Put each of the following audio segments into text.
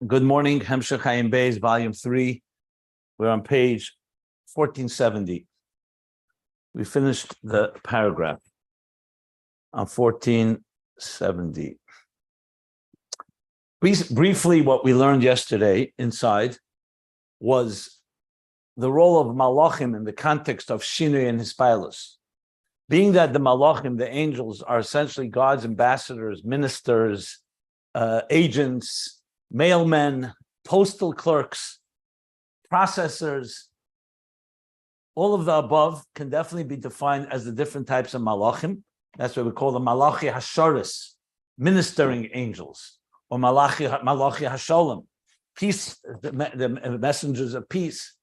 Good morning, Ayin Beis, volume 3. We're on page 1470. We finished the paragraph on 1470. Briefly, what we learned yesterday inside was the role of Malachim in the context of Shinui and Hispailos. Being that the Malachim, the angels, are essentially God's ambassadors, ministers, agents, mailmen, postal clerks, processors, all of the above can definitely be defined as the different types of malachim. That's what we call the malachi hasharis, ministering angels, or malachi hasholem, peace, the messengers of peace,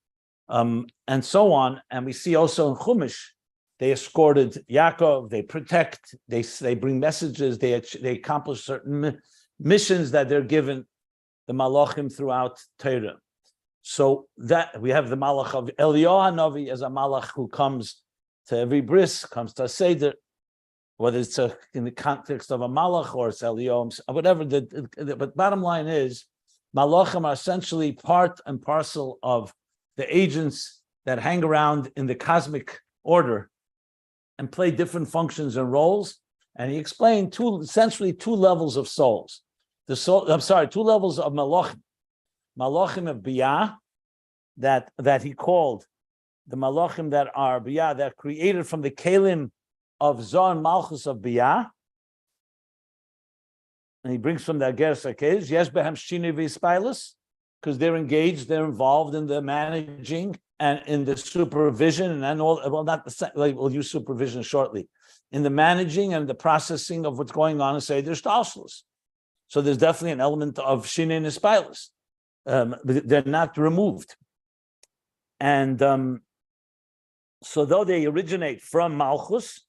and so on. And we see also in Chumash, they escorted Yaakov, they protect, they bring messages, they accomplish certain missions that they're given. The malachim throughout Torah. So that we have the malach of Eliyahu Hanavi as a malach who comes to every bris, comes to a seder, whether it's in the context of a malach or it's Eliyahu, whatever. But bottom line is, malachim are essentially part and parcel of the agents that hang around in the cosmic order and play different functions and roles. And he explained essentially two levels of souls. Two levels of malachim. Malachim of Biy'a, that he called the malachim that are Biy'a, that are created from the kelim of Zohar and Malchus of Biy'a. And he brings from the Ageres HaKedesh, yes, behem shinui v'hispailos, because they're engaged, they're involved in the managing and in the supervision and all. Well, not the we'll use supervision shortly, in the managing and the processing of what's going on in Seder Shtalshlus. So there's definitely an element of shinui and hispailos. But they're not removed. And so though they originate from Malchus,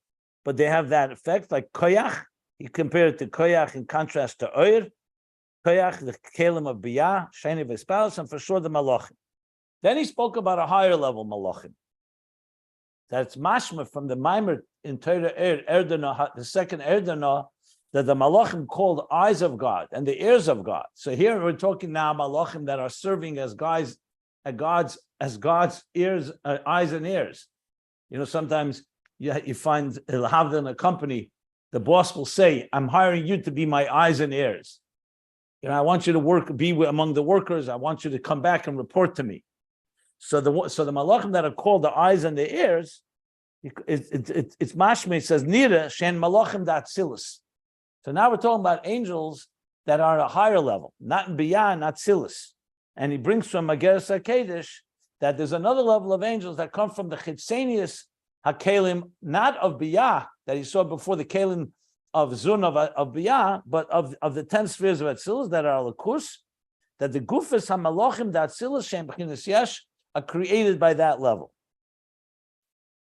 but they have that effect, like koyach, he compared it to koyach in contrast to oir, koyach, the kelim of Biy'a, shinui v'hispailos, and for sure the malachim. Then he spoke about a higher level malachim. That's mashma from the Maimer in Torah Erdana, the second Erdana, that the malachim called eyes of God and the ears of God. So here we're talking now malachim that are serving as God's ears, eyes and ears. You know, sometimes you find in a company, the boss will say, "I'm hiring you to be my eyes and ears. You know, I want you to be among the workers. I want you to come back and report to me." So the malachim that are called the eyes and the ears, it's mashme. It says nira shen malachim datzilis. So now we're talking about angels that are at a higher level, not in Biy'a, not Silas. And he brings from Ageres HaKedesh that there's another level of angels that come from the chitzenius hakelim, not of Biy'a, that he saw before the kelim of Zun of Biy'a, but of the 10 spheres of Atzilus that are Lakus, that the gufas hamalachim that Atzilus shem b'chinas yesh are created by that level.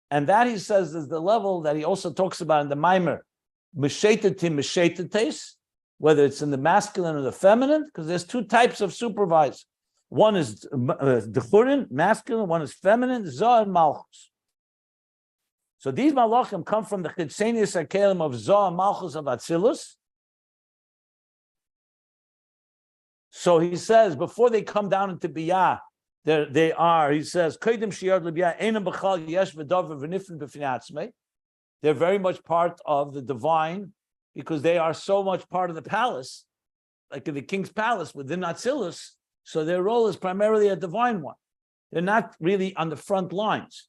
And that, he says, is the level that he also talks about in the Maimer, whether it's in the masculine or the feminine, because there's two types of supervisor. One is dechurin, masculine, one is feminine, Zohar and Malchus. So these malachim come from the chitzenius hakelim of Zohar and Malchus of Atzilus. So he says, before they come down into Biy'a, they are, he says, they're very much part of the divine because they are so much part of the palace, like in the king's palace within Atzilus. So their role is primarily a divine one. They're not really on the front lines,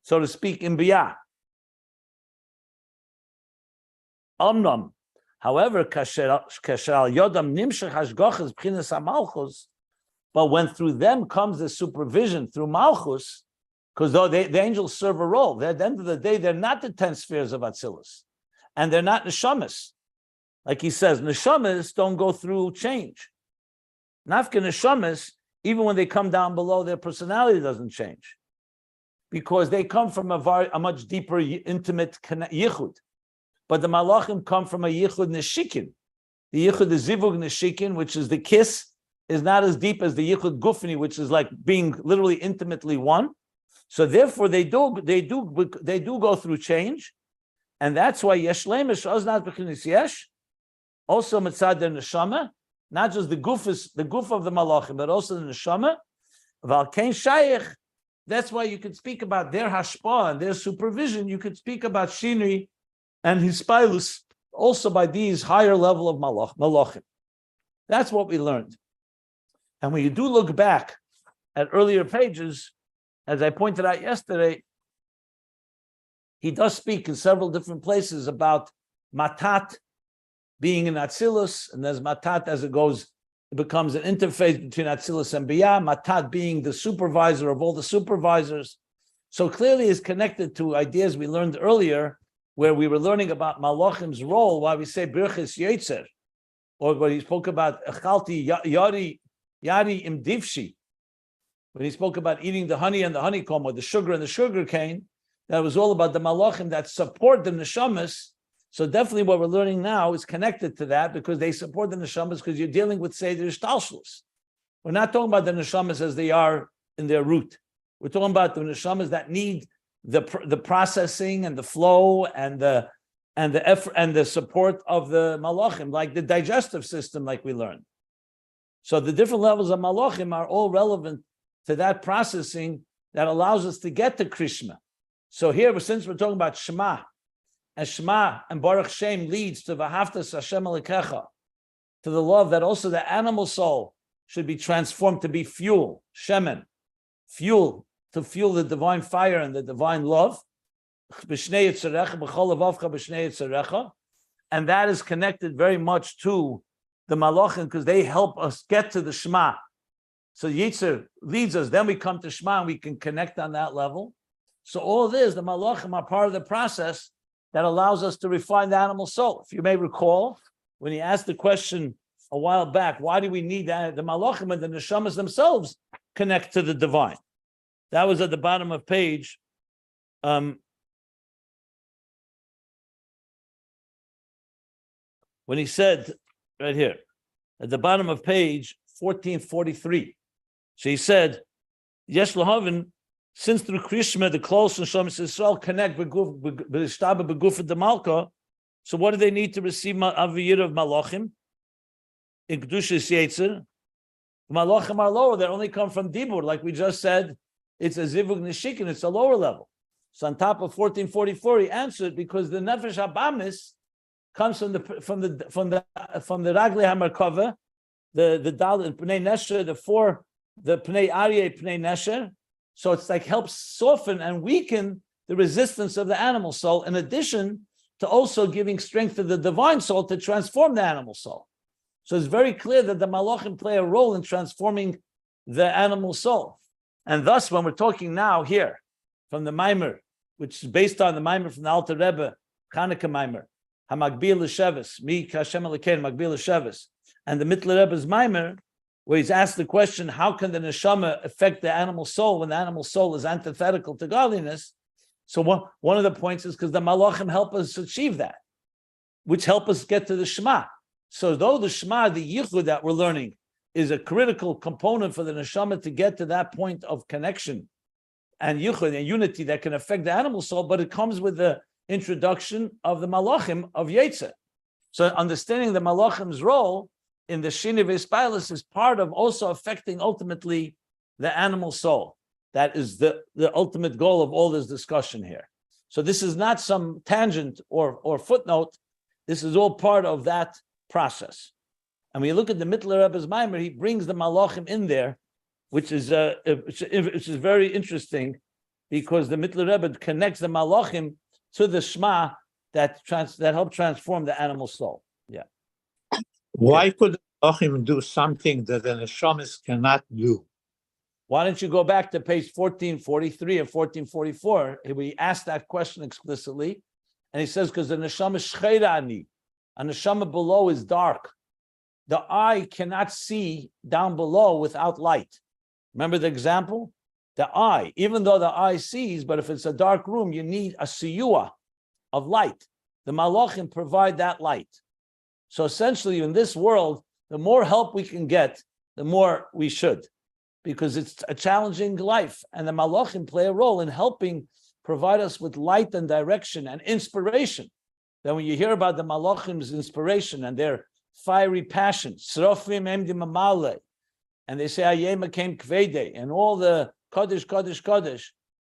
so to speak, in Biy'a. However, but when through them comes the supervision through Malchus, because though the angels serve a role, at the end of the day, they're not the 10 spheres of Atzilus, and they're not neshamas. Like he says, neshamas don't go through change. Nafka neshamas, even when they come down below, their personality doesn't change, because they come from a much deeper, intimate yichud. But the malachim come from a yichud neshikin. The yichud is zivug neshikin, which is the kiss, is not as deep as the yichud gufni, which is like being literally intimately one. So therefore, they do go through change, and that's why yesh leimesh oznat b'chinas yesh, also mitzad der neshama, not just the goof of the malachim, but also the neshama. V'alkein shayich. That's why you could speak about their hashpah and their supervision. You could speak about shinui and hispilus also by these higher level of malachim. That's what we learned. And when you do look back at earlier pages, as I pointed out yesterday, he does speak in several different places about matat being in Atzilus, and as matat, as it goes, it becomes an interface between Atzilus and Biy'a, matat being the supervisor of all the supervisors. So clearly is connected to ideas we learned earlier, where we were learning about Malachim's role, why we say Birchis Yetzer, or when he spoke about Echalti Yari Im Divshi, when he spoke about eating the honey and the honeycomb, or the sugar and the sugar cane, that was all about the Malachim that support the Neshamas. So definitely what we're learning now is connected to that, because they support the Neshamas, because you're dealing with Seder Shtalshlus. We're not talking about the Neshamas as they are in their root. We're talking about the Neshamas that need the processing and the flow and the effort and the support of the Malachim, like the digestive system, like we learned. So the different levels of Malachim are all relevant to that processing that allows us to get to Krishma. So here, since we're talking about Shema, and Shema and Baruch Shem leads to V'ahavtas Hashem Elokecha, to the love that also the animal soul should be transformed to be fuel, shemen, fuel, to fuel the divine fire and the divine love. And that is connected very much to the Malachim, because they help us get to the Shema. So Yetzer leads us, then we come to Shema and we can connect on that level. So all this, the Malachim are part of the process that allows us to refine the animal soul. If you may recall, when he asked the question a while back, why do we need that? The Malachim and the Neshamas themselves connect to the divine. That was at the bottom of page when he said, right here, at the bottom of page 1443. So he said, Yesh Lahavin, since through Krishma, the close and Shomas Yisrael connect b'shtaba b'gufet the Malka, so what do they need to receive aviyir of Malachim? In Kedushas Yetzer, Malachim are lower, they only come from Dibur, like we just said, it's a Zivug Nishikin, it's a lower level. So on top of 1444, he answered, because the Nefesh Habamis comes from the Ragli HaMarkava, the Dal Pnei Nesher, the Pnei Aryeh Pnei Nesher. So it's like helps soften and weaken the resistance of the animal soul, in addition to also giving strength to the divine soul to transform the animal soul. So it's very clear that the Malachim play a role in transforming the animal soul. And thus, when we're talking now here from the Maimer, which is based on the Maimer from the Alter Rebbe, Chanukah Maimer, HaMagbil L'Sheves, Mi Kashem Elokeinu Magbil L'Sheves, and the Mittler Rebbe's Maimer, where he's asked the question, how can the neshama affect the animal soul when the animal soul is antithetical to godliness? So one of the points is because the malachim help us achieve that, which help us get to the Shema. So though the Shema, the yichud that we're learning, is a critical component for the neshama to get to that point of connection and yichud and unity that can affect the animal soul, but it comes with the introduction of the malachim of Yetzer. So understanding the malachim's role in the Shinui V'Hispilus is part of also affecting ultimately the animal soul. That is the ultimate goal of all this discussion here. So this is not some tangent or footnote. This is all part of that process. And when you look at the Mittler Rebbe's Maimer, he brings the Malachim in there, which is very interesting, because the Mittler Rebbe connects the Malachim to the Shema that help transform the animal soul. Yeah. Why could Malachim do something that the Neshamas cannot do? Why don't you go back to page 1443 and 1444? We asked that question explicitly, and he says, because the neshama shcheira ani, a neshama below is dark. The eye cannot see down below without light. Remember the example? The eye, even though the eye sees, but if it's a dark room, you need a siyua of light. The malachim provide that light. So essentially, in this world, the more help we can get, the more we should, because it's a challenging life, and the malachim play a role in helping provide us with light and direction and inspiration. Then when you hear about the malachim's inspiration and their fiery passions. Srofim emdim amale. And they say, Ayema came kvede, and all the Kodesh,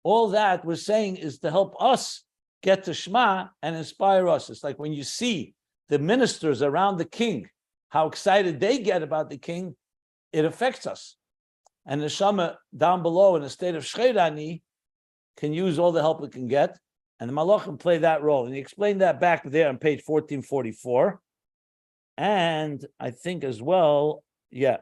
all that we're saying is to help us get to Shema and inspire us. It's like when you see the ministers around the king, how excited they get about the king, it affects us. And the Neshama down below in a state of Shcheirani can use all the help it can get, and the Malachim play that role. And he explained that back there on page 1444. And I think as well, yeah.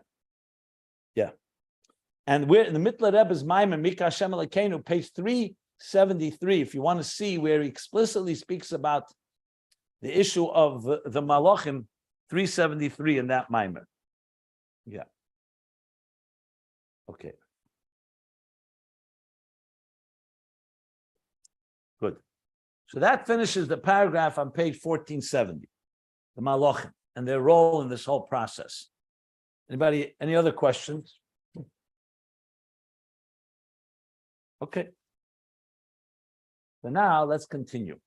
And we're in the Mitler Rebbe's Maimon, Mika Hashem Elokeinu, page 373, if you want to see where he explicitly speaks about the issue of the Malachim, 373 in that Maimon. Yeah. Okay. Good. So that finishes the paragraph on page 1470, the Malachim, and their role in this whole process. Anybody, any other questions? Okay. So now let's continue.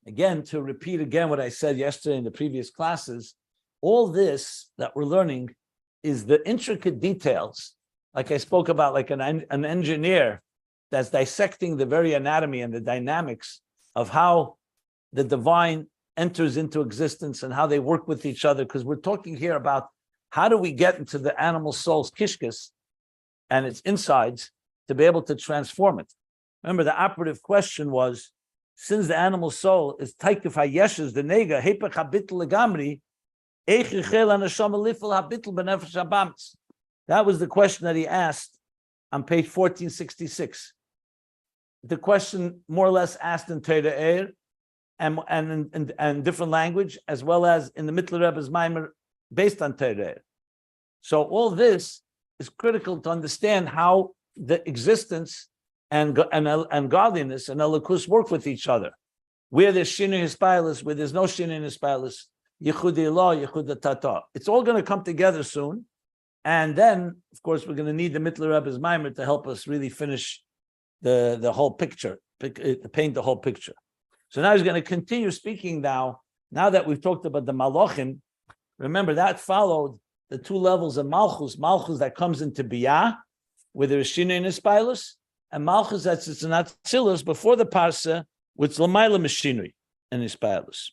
Again, to repeat again what I said yesterday in the previous classes, all this that we're learning is the intricate details, like I spoke about, like an engineer that's dissecting the very anatomy and the dynamics of how the divine enters into existence and how they work with each other, because we're talking here about how do we get into the animal soul's kishkas and its insides to be able to transform it. Remember, the operative question was, since the animal soul is taikif hayeshes, the nega, hepech habitul legamri, eich yichel HaNeshomo lifel habitul benefesh habamitz. That was the question that he asked on page 1466. The question more or less asked in Torah and different language, as well as in the Mitler Rebbe's Maimer based on Torah. So all this is critical to understand how the existence and godliness and elikus work with each other. Where there's shinui hispilus, where there's no shinui hispilus, yichud ilah, yichud tata. It's all going to come together soon. And then, of course, we're going to need the Mitler Rebbe's Maimer to help us really finish the whole picture, to paint the whole picture. So now he's going to continue speaking now that we've talked about the Malachim. Remember, that followed the two levels of Malchus that comes into Biy'a, where there is Shinui and Hispilus, and Malchus that's it's an Atzilus before the Parsa, which Lamaila Shinui and Hispilus.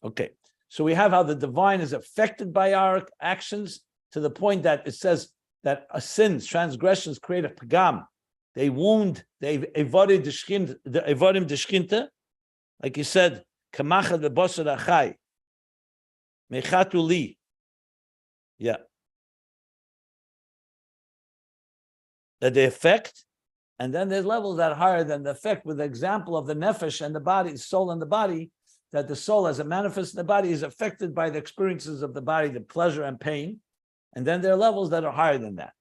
Okay, so we have how the divine is affected by our actions to the point that it says that sins, transgressions create a pagam. They wound, they evodim deshkinta, like you said, kamachad bebosar achai. Mechatuli. Yeah. That they affect, and then there's levels that are higher than the effect, with the example of the nefesh and the body, soul and the body, that the soul as it manifests in the body is affected by the experiences of the body, the pleasure and pain. And then there are levels that are higher than that.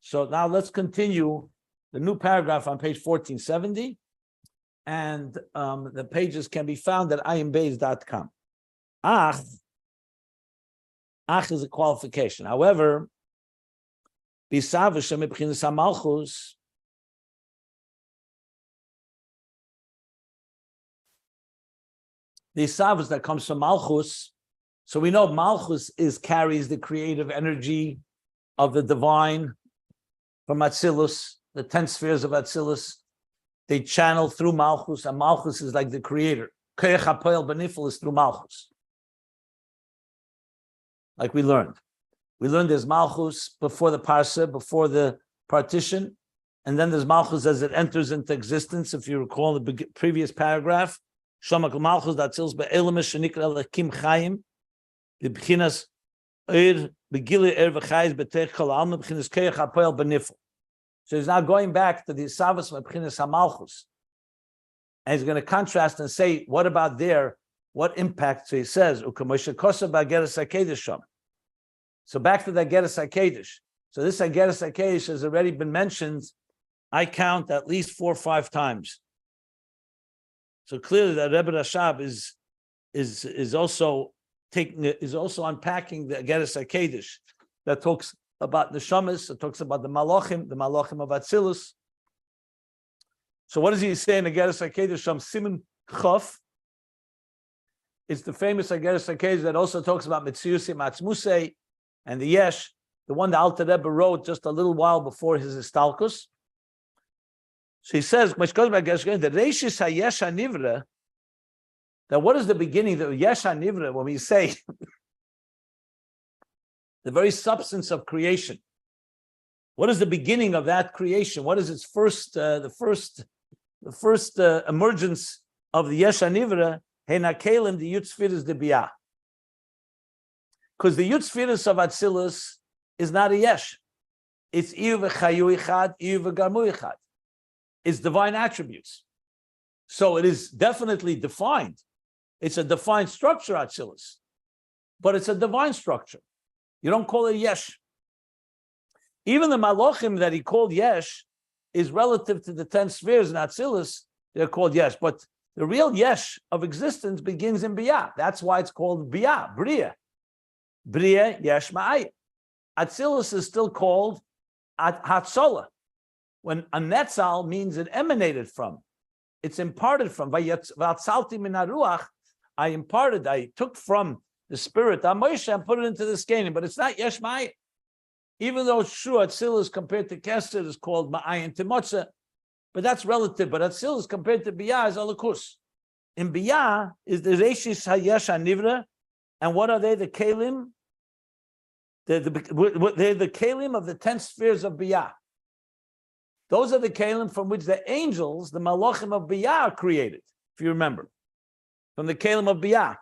So now let's continue the new paragraph on page 1470. And the pages can be found at ayinbeis.com. Ach is a qualification. However, Malchus, the savas that comes from Malchus, so we know Malchus carries the creative energy of the divine from Atzilus, the 10 spheres of Atzilus. They channel through Malchus, and Malchus is like the creator. Koyach HaPoel Benifel is through Malchus. Like we learned. We learned there's Malchus before the Parsa, before the partition, and then there's Malchus as it enters into existence. If you recall the previous paragraph, Shomak Malchus Atzilus be'elamis shenikra lekim chayim, b'bchinas begili v'chayis b'teich kol alma b'chinas koyach HaPoel Benifel. So he's now going back to the Savas Mebchinas HaMalchus. And he's going to contrast and say, what about there? What impact? So he says, so back to the Ageres HaKedesh. So this Ageres HaKedesh has already been mentioned, I count at least 4 or 5 times. So clearly that Rebbe Rashab is also unpacking the Ageres HaKedesh that talks about the Shamas, it talks about the Malachim of Atzilus. So what does he say in the Ageres HaKedesh Sham Siman Chof It's the famous Ageres HaKedes that also talks about Metziusi Matzmusei and the Yesh, the one the Alter Rebbe wrote just a little while before his Istalkus. So he says, the Reishis HaYesh HaNivra, that what is the beginning, the Yesh HaNivra, when we say the very substance of creation? What is the beginning of that creation? What is its first, the first emergence of the Yesh HaNivra? Henakelim, the Yutzfiris, the Biy'a. Because the Yutzfiris of Atzilus is not a Yesh. It's Iyu v'chayu ichad, Iyu v'gamu ichad. It's divine attributes. So it is definitely defined. It's a defined structure, Atzilus. But it's a divine structure. You don't call it Yesh. Even the Malachim that he called Yesh is relative to the 10 spheres in Atzilus. They're called Yesh. But the real Yesh of existence begins in Biy'a. That's why it's called Biy'a, Biy'a. Biy'a, Yesh Ma'ayah. Atzilus is still called Hatzola. When a Netzal means it emanated from, it's imparted from. V'atzalti min haruach, I imparted, I took from the spirit, Moshe, and put it into this Canaan. But it's not Yesh Ma'ayah. Even though it's true, Atzilus compared to Kesed is called Ma'ayin Timotza. But that's relative. But Atzilus compared to Biy'a is Alakus. In Biy'a is the Reishis HaYesh HaNivra. And what are they? The Kalim? They're the Kalim of the 10 spheres of Biy'a. Those are the Kalim from which the angels, the Malachim of Biy'a, are created, if you remember. From the Kalim of Biy'a.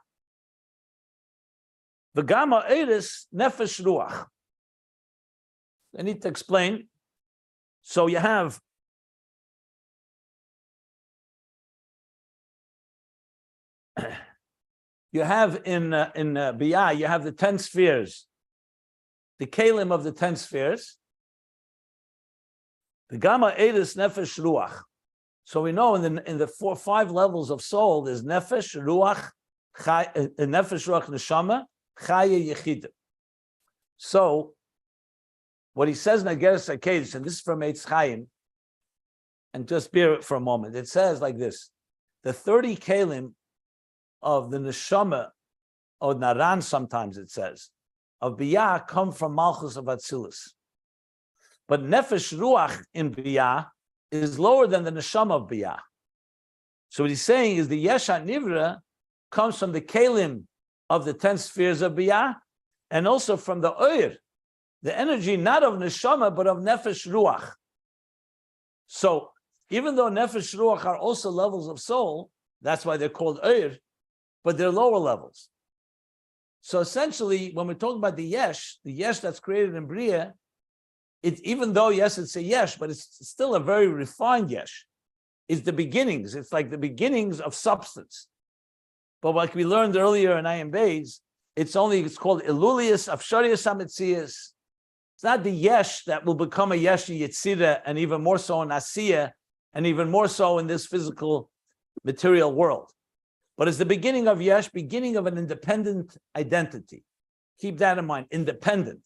The Gama Eris Nefesh Ruach. I need to explain. So you have in Biy'a, you have the 10 spheres, the kalim of the 10 spheres, the gamma edis nefesh ruach. So we know in the 4 or 5 levels of soul, there's nefesh ruach, nefesh ruach neshama, chaya yechida. So what he says in Ageres HaKedes, and this is from Eitz Chaim, and just bear it for a moment. It says like this: the 30 kalim of the neshama, or naran, sometimes it says, of Biy'a come from Malchus of Atzilus. But nefesh ruach in Biy'a is lower than the neshama of Biy'a. So what he's saying is the Yesh HaNivra comes from the kalim of the 10 spheres of Biy'a, and also from the oir, the energy not of neshama but of nefesh ruach. So even though nefesh ruach are also levels of soul, that's why they're called oir, but they're lower levels. So essentially, when we're talking about the yesh that's created in Biy'a, it's, even though yes, it's a yesh, but it's still a very refined yesh. It's the beginnings. It's like the beginnings of substance. But like we learned earlier in Ayin Beis, it's called Ilulius Afsharius Hametzias. It's not the yesh that will become a yesh yitzira, and even more so in Asiya, and even more so in this physical material world. But it's the beginning of yesh, beginning of an independent identity. Keep that in mind, independent.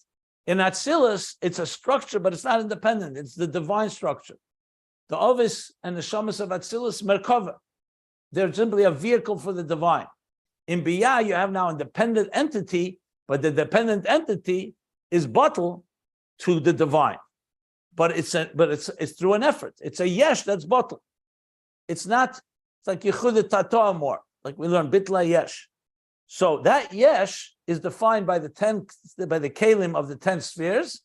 In Atzilus, it's a structure, but it's not independent. It's the divine structure. The Ovis and the Shamas of Atzilus, Merkava. They're simply a vehicle for the divine. In Biy'a, you have now a dependent entity, but the dependent entity is bottled to the divine. But it's through an effort. It's a yesh that's bottled. It's like Yechudah Tatoa more, like we learn Bitla Yesh. So that yesh is defined by the kalim of the 10 spheres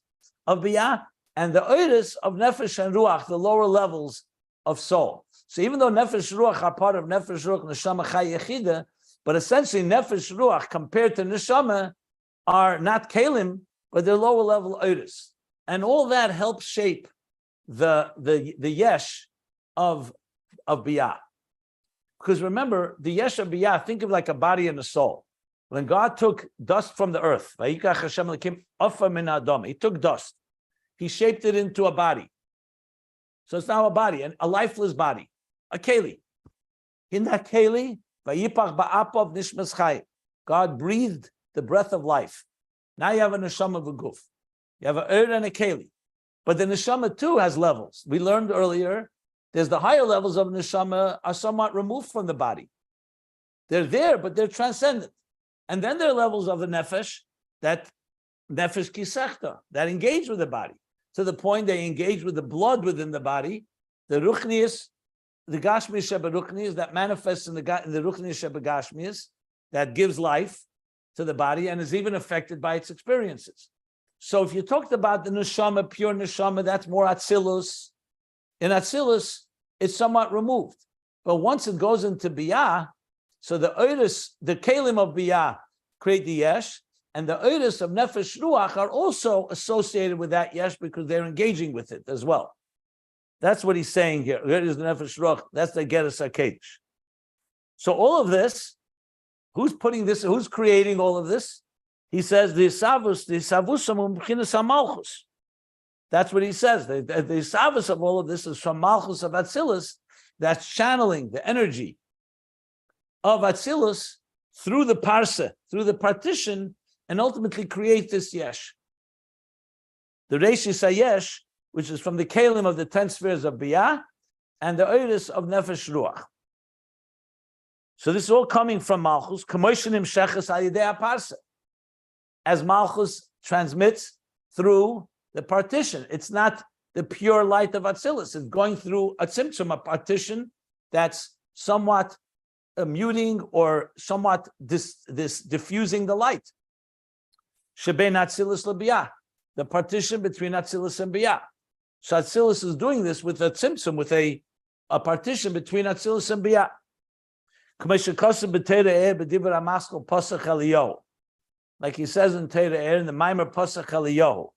of Biy'a, and the oiris of nefesh and ruach, the lower levels of soul. So even though nefesh ruach are part of nefesh ruach neshama chay yechida, but essentially nefesh ruach compared to neshama are not kalim, but they're lower level oiris, and all that helps shape the yesh of Biy'a. Because remember, the yesh of Biy'a, think of like a body and a soul. When God took dust from the earth, He took dust, He shaped it into a body. So it's now a body, and a lifeless body, a keli. In that keli, God breathed the breath of life. Now you have a neshama v'guf. You have an and a keli. But the neshama too has levels. We learned earlier, there's the higher levels of neshama are somewhat removed from the body. They're there, but they're transcendent. And then there are levels of the nefesh, that nefesh kisechta, that engage with the body, to the point they engage with the blood within the body, the ruchnius, the gashmius sheberuchnius, that manifests in the ruchnius shebegashmius, that gives life to the body and is even affected by its experiences. So if you talked about the neshama, pure neshama, that's more atzilus. In atzilus, it's somewhat removed. But once it goes into Biy'a, so the oiris, the kalim of Biy'a create the yesh, and the oiris of nefesh ruach are also associated with that yesh because they're engaging with it as well. That's what he's saying here. Oiris nefesh ruach, that's the geras hakedesh. So all of this, who's putting this, who's creating all of this? He says the savusam b'chinas Malchus. That's what he says. The savus of all of this is from Malchus of Atzilus, that's channeling the energy of Atzilus through the Parsa, through the partition, and ultimately create this yesh. The Reishis HaYesh, which is from the Kalim of the 10 spheres of Biy'a, and the Oiris of Nefesh Ruach. So this is all coming from Malchus, Kamoshenim Sheches Al-Yidei Parsa, as Malchus transmits through the partition. It's not the pure light of Atzilus. It's going through a tzimtzum, a partition that's somewhat muting or somewhat diffusing the light. Shebein Atzilus leBiy'a, the partition between Atzilus and Biy'a. So Atzilus is doing this with a tzimtzum, with a partition between Atzilus and Biy'a. Like he says in Teireh in the Maimer Pasach Eliyahu,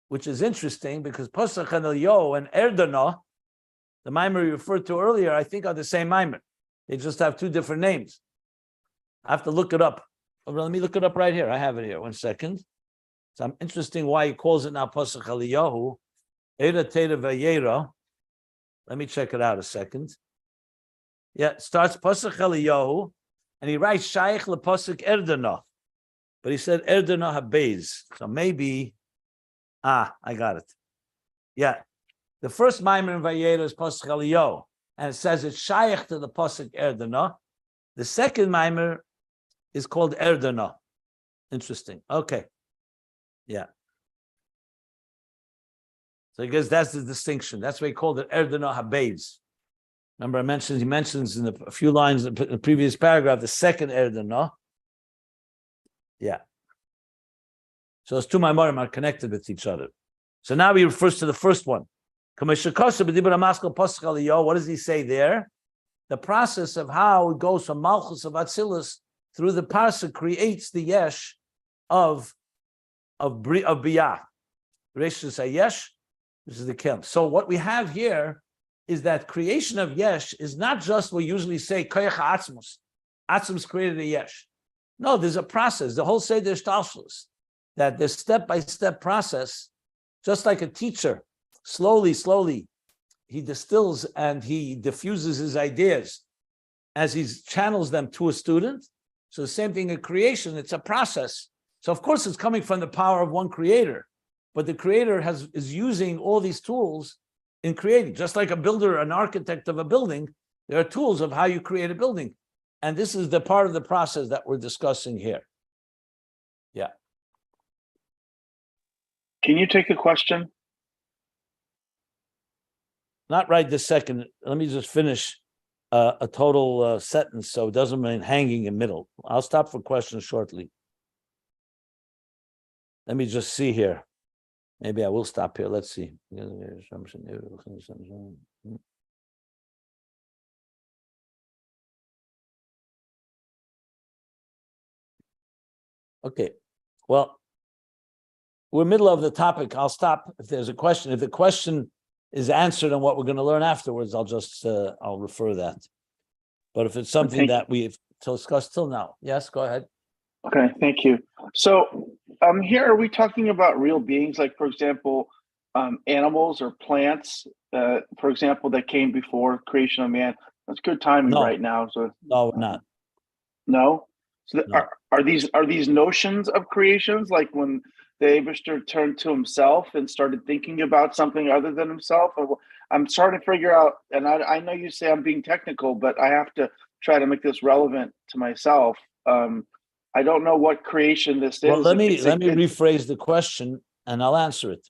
which is interesting because Pasach Eliyahu and Erdana, the Maimer we referred to earlier, I think are the same Maimer. They just have two different names. I have to look it up. Let me look it up right here. I have it here. 1 second. So I'm interesting why he calls it now Pasach Eliyahu. Eira Teireh Vayera. Let me check it out a second. Yeah, it starts Pasach Eliyahu, and he writes Shaykh lePasach Erdana. But he said Erdana HaBeis. So maybe, I got it. Yeah. The first Maimer in Vayera is Pasach Eliyahu, and it says it's Shaykh to the Pasach Erdana. The second Maimer is called Erdana. Interesting. Okay. Yeah. So I guess that's the distinction. That's why he called it Erdana HaBeis. Remember, he mentions in a few lines in the previous paragraph, the second Erdana. Yeah. So those two Maimarim are connected with each other. So now he refers to the first one. What does he say there? The process of how it goes from Malchus of Atzilus through the Parsa creates the yesh of Biy'a. Reishis HaYesh, this is the Kel. So what we have here is that creation of yesh is not just what we usually say, koyach ha'atzmus. Atzmus created a yesh. No, there's a process. The whole Seder Shtalshlus, that there's step-by-step process, just like a teacher, slowly, he distills and he diffuses his ideas as he channels them to a student. So the same thing in creation, it's a process. So of course it's coming from the power of one creator, but the creator is using all these tools in creating. Just like a builder, an architect of a building, there are tools of how you create a building. And this is the part of the process that we're discussing here. Yeah. Can you take a question? Not right this second. Let me just finish a total sentence so it doesn't mean hanging in middle. I'll stop for questions shortly. Let me just see here. Maybe I will stop here. Let's see. Okay. Well, we're middle of the topic. I'll stop if there's a question. If the question is answered on what we're going to learn afterwards, I'll refer that. But if it's something that we've discussed till now, yes, go ahead. Okay, thank you. So here, are we talking about real beings, like, for example, animals or plants, for example, that came before creation of man? That's good timing right now. So no, we're not. No? So No. Are these notions of creations, like when the Abishter turned to himself and started thinking about something other than himself? I'm starting to figure out, and I know you say I'm being technical, but I have to try to make this relevant to myself. I don't know what creation this Well, is. let me rephrase the question, and I'll answer it.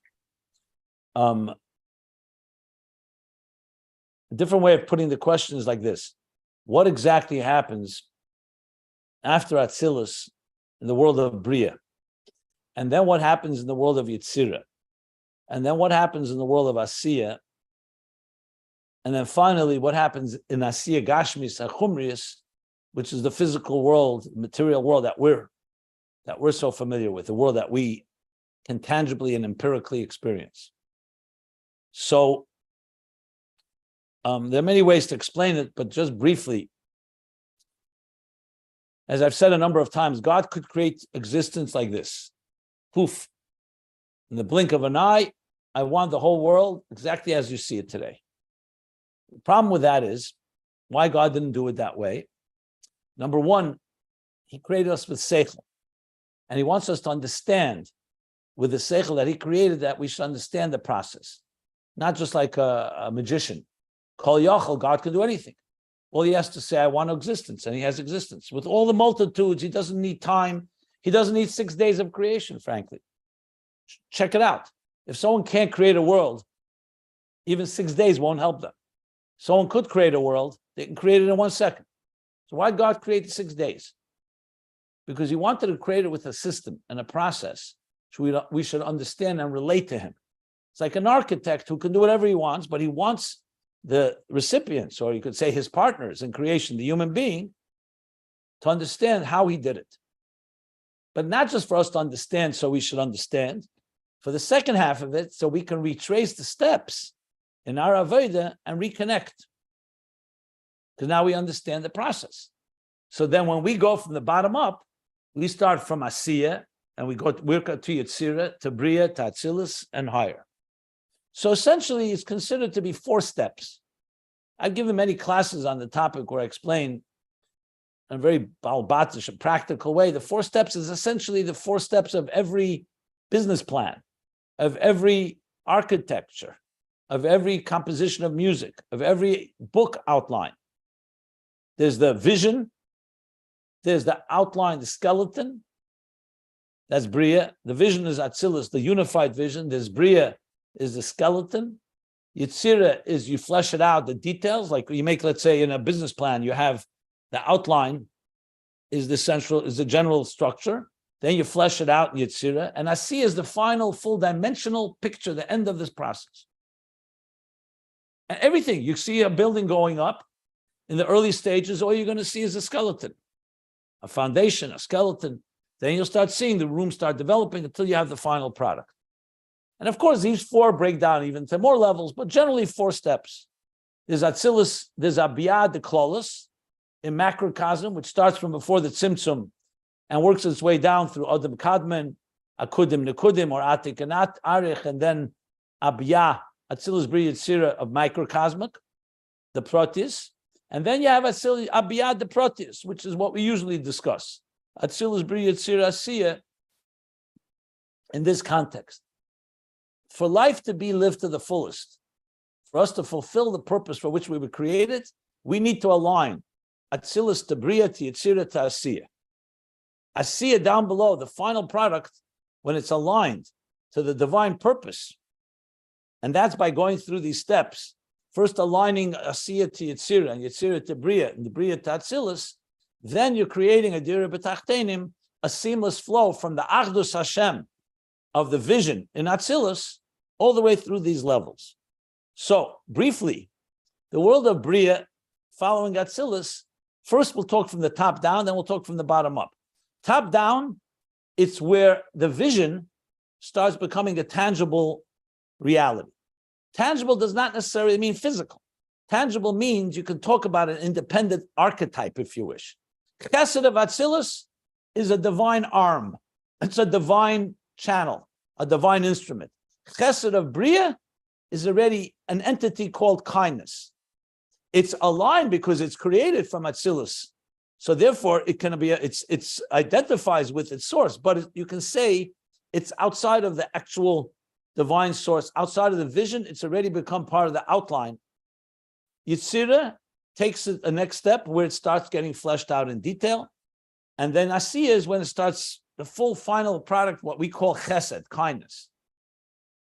A different way of putting the question is like this: what exactly happens after Atzilus in the world of Biy'a? And then what happens in the world of Yetzirah? And then what happens in the world of Asiya? And then finally, what happens in Asiya Gashmis HaChumrius, which is the physical world, material world that we're so familiar with, the world that we can tangibly and empirically experience. So there are many ways to explain it, but just briefly, as I've said a number of times, God could create existence like this. Poof. In the blink of an eye, I want the whole world exactly as you see it today. The problem with that is why God didn't do it that way. Number one, he created us with seichel. And he wants us to understand with the seichel that he created that we should understand the process. Not just like a magician. Kol yachol, God can do anything. All he has to say, I want existence, and he has existence. With all the multitudes, he doesn't need time. He doesn't need 6 days of creation, frankly. Check it out. If someone can't create a world, even 6 days won't help them. Someone could create a world, they can create it in 1 second. So why did God create 6 days? Because he wanted to create it with a system and a process so we should understand and relate to him. It's like an architect who can do whatever he wants, but he wants the recipients, or you could say his partners in creation, the human being, to understand how he did it. But not just for us to understand, so we should understand. For the second half of it, so we can retrace the steps in our avodah and reconnect. Because now we understand the process. So then when we go from the bottom up, we start from Asiya, and we're to Yetzirah, to Biy'a, to Atzilus, and higher. So essentially, it's considered to be 4 steps. I've given many classes on the topic where I explain in a very balbatish, practical way. The 4 steps is essentially the 4 steps of every business plan, of every architecture, of every composition of music, of every book outline. There's the vision, there's the outline, the skeleton. That's Biy'a. The vision is Atzilus, the unified vision. There's Biy'a, is the skeleton. Yetzirah is you flesh it out, the details, like you make, let's say, in a business plan, you have the outline is the general structure. Then you flesh it out in Yetzirah. And Asiya is the final full dimensional picture, the end of this process. And everything, you see a building going up in the early stages, all you're going to see is a skeleton, a foundation, a skeleton. Then you'll start seeing the room start developing until you have the final product. And of course, these 4 break down even to more levels, but generally 4 steps. There's Atzilus, there's Biy'a, the Klolos, in macrocosm, which starts from before the Tzimtzum and works its way down through Adam Kadman, Akudim Nekudim, or Atik and Arich, and then Biy'a, Atzilus Biy'a Yetzirah of microcosmic, the Proteus. And then you have Biy'a, the Proteus, which is what we usually discuss. Atzilus Biy'a Yetzirah Asiya in this context. For life to be lived to the fullest, for us to fulfill the purpose for which we were created, we need to align Atzilus to Biy'a, to Yetzirah, to Asiya. Asiya down below, the final product, when it's aligned to the divine purpose, and that's by going through these steps, first aligning Asiya to Yetzirah, and Yetzirah to Biy'a, and the Biy'a to Atzilus, then you're creating a Dira B'Tachtenim, a seamless flow from the Achdus Hashem of the vision in Atzilus all the way through these levels. So, briefly, the world of Biy'a, following Atzilus, first we'll talk from the top down, then we'll talk from the bottom up. Top down, it's where the vision starts becoming a tangible reality. Tangible does not necessarily mean physical. Tangible means you can talk about an independent archetype, if you wish. Chesed of Atzilus is a divine arm. It's a divine channel, a divine instrument. Chesed of Biy'a is already an entity called kindness. It's aligned because it's created from Atzilus. So therefore, it can be it's identifies with its source, but you can say it's outside of the actual divine source, outside of the vision. It's already become part of the outline. Yetzirah takes it a next step where it starts getting fleshed out in detail. And then Asiya is when it starts the full final product, what we call chesed, kindness.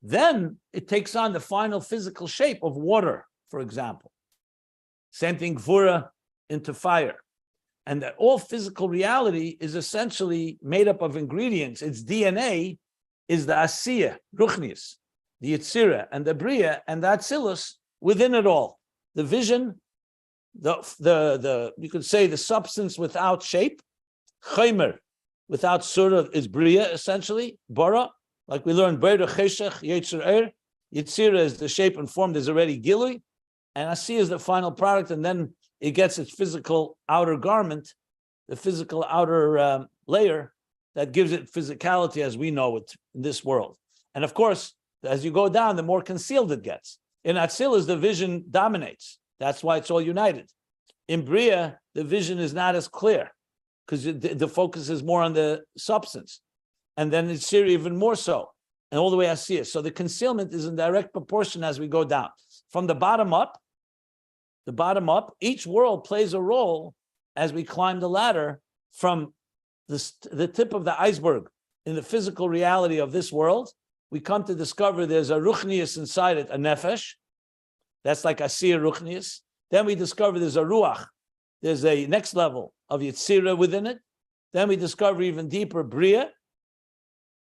Then it takes on the final physical shape of water, for example. Same thing, Gvura into fire. And that all physical reality is essentially made up of ingredients. Its DNA is the Asiya, Ruchnius, the Yitzira, and the Biy'a, and the Atzilus within it all. The vision, the you could say the substance without shape, Chaymer, without surah is Biy'a, essentially, Bara, like we learned, Beira Cheshach, Yetzer Yitzira is the shape and form, there's already Gilui, and Asiya is the final product, and then it gets its physical outer garment, the physical outer layer that gives it physicality as we know it in this world. And of course, as you go down, the more concealed it gets. In Atzilus, the vision dominates. That's why it's all united. In Biy'a, the vision is not as clear because the focus is more on the substance. And then it's here even more so, and all the way Asiya. So the concealment is in direct proportion as we go down. From the bottom up, each world plays a role as we climb the ladder from the tip of the iceberg in the physical reality of this world. We come to discover there's a ruchnius inside it, a nefesh. That's like Asiya ruchnius. Then we discover there's a ruach. There's a next level of Yitzira within it. Then we discover even deeper Biy'a,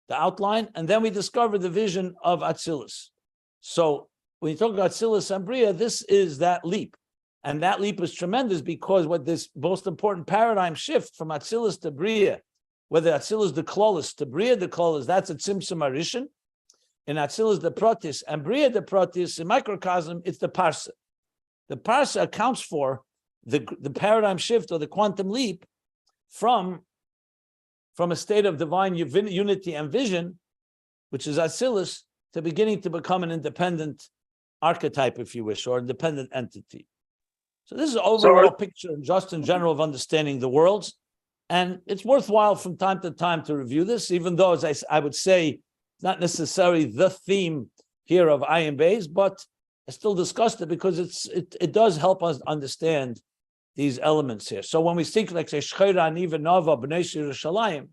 the outline. And then we discover the vision of Atzilus. So when you talk about Atzilus and Biy'a, this is that leap. And that leap is tremendous because what this most important paradigm shift from Atzilus to Biy'a, whether Atzilus the Klolis to Biy'a the Klolis, that's a Tzimtzum Arishin. In Atzilus the Protis and Biy'a the Protis, in microcosm, it's the Parsa. The Parsa accounts for the paradigm shift or the quantum leap from a state of divine unity and vision, which is Atzilus, to beginning to become an independent archetype, if you wish, or independent entity. So this is an overall picture, just in general, of understanding the worlds. And it's worthwhile from time to time to review this, even though, as I would say, it's not necessarily the theme here of Ayin Beis, but I still discussed it because it does help us understand these elements here. So when we speak, like say, Shcheira Ani V'Nava B'nei Yerushalayim,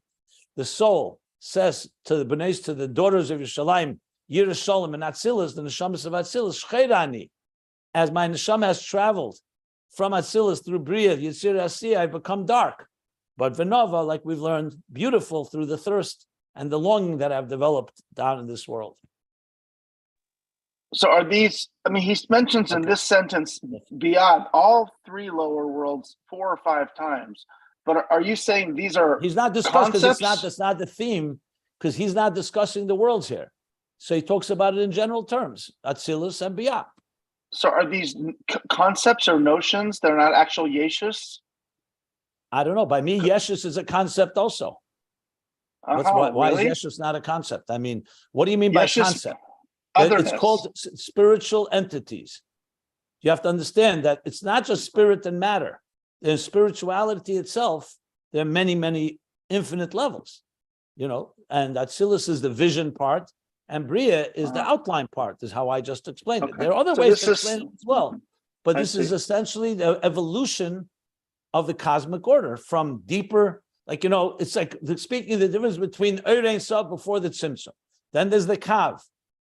the soul says to the daughters of Yerushalayim, Yerushalayim and Atzilus, the neshamas of Atzilus, Shcheira Ani, as my neshama has traveled from Atzilus through Biy'a, Yitzira Asiya, I've become dark. But V'Nava, like we've learned, beautiful through the thirst and the longing that I've developed down in this world. So are these, he mentions in this sentence, beyond all three lower worlds 4 or 5 times. But are you saying these are He's not discussing, because it's not the theme, because he's not discussing the worlds here. So he talks about it in general terms, Atzilus and Biy'a. So are these concepts or notions that are not actual yeshus? I don't know. By me, yeshus is a concept also. Why really? is yeshus not a concept? What do you mean by concept? Otherness. It's called spiritual entities. You have to understand that it's not just spirit and matter. In spirituality itself, there are many, many infinite levels, and Atzilus is the vision part, and Biy'a is the outline part, is how I just explained it. There are other ways to explain it as well, but this is essentially the evolution of the cosmic order from deeper, it's like speaking of the difference between Ein Sof before the Tzimtzum. Then there's the Kav,